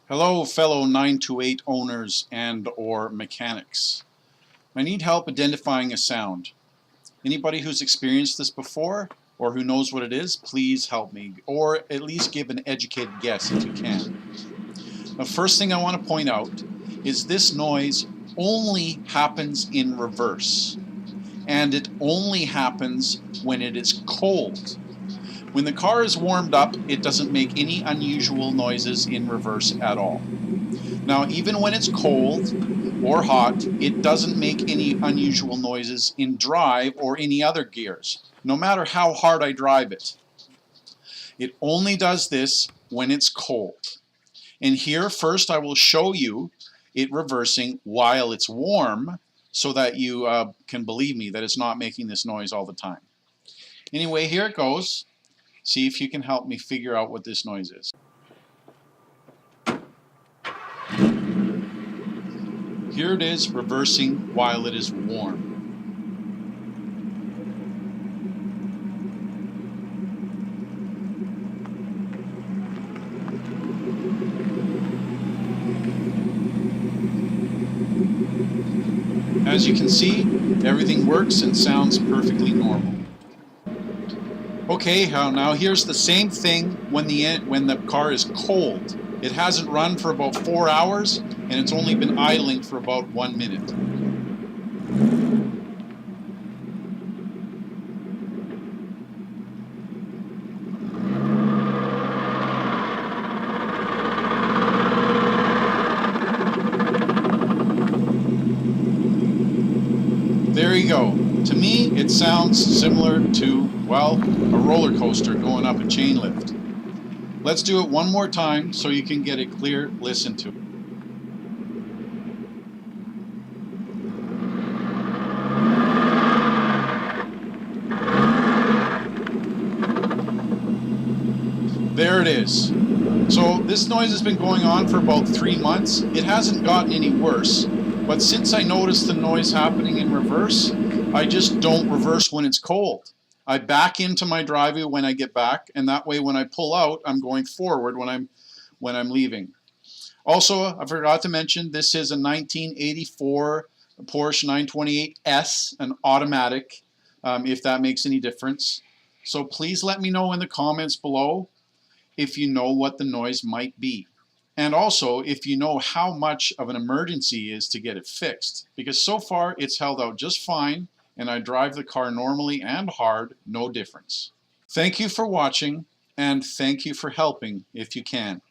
Hello, fellow 928 owners and or mechanics. I need help identifying a sound. Anybody who's experienced this before or who knows what it is, please help me, or at least give an educated guess if you can. The first thing I want to point out is this noise only happens in reverse, and it only happens when it is cold. When the car is warmed up, it doesn't make any unusual noises in reverse at all. Now, even when it's cold or hot, it doesn't make any unusual noises in drive or any other gears, no matter how hard I drive it. It only does this when it's cold. And here, first, I will show you it reversing while it's warm so that you can believe me that it's not making this noise all the time. Anyway, here it goes. See if you can help me figure out what this noise is. Here it is reversing while it is warm. As you can see, everything works and sounds perfectly normal. Okay, now here's the same thing when the car is cold. It hasn't run for about 4 hours and it's only been idling for about 1 minute. There you go. To me, it sounds similar to, well, a roller coaster going up a chain lift. Let's do it one more time so you can get a clear listen to it. There it is. So this noise has been going on for about 3 months. It hasn't gotten any worse, but since I noticed the noise happening in reverse, I just don't reverse when it's cold. I back into my driveway when I get back, and that way when I pull out, I'm going forward when I'm leaving. Also, I forgot to mention, this is a 1984 Porsche 928S, an automatic, if that makes any difference. So please let me know in the comments below if you know what the noise might be. And also, if you know how much of an emergency is to get it fixed. Because so far, it's held out just fine, and I drive the car normally and hard, no difference. Thank you for watching, and thank you for helping if you can.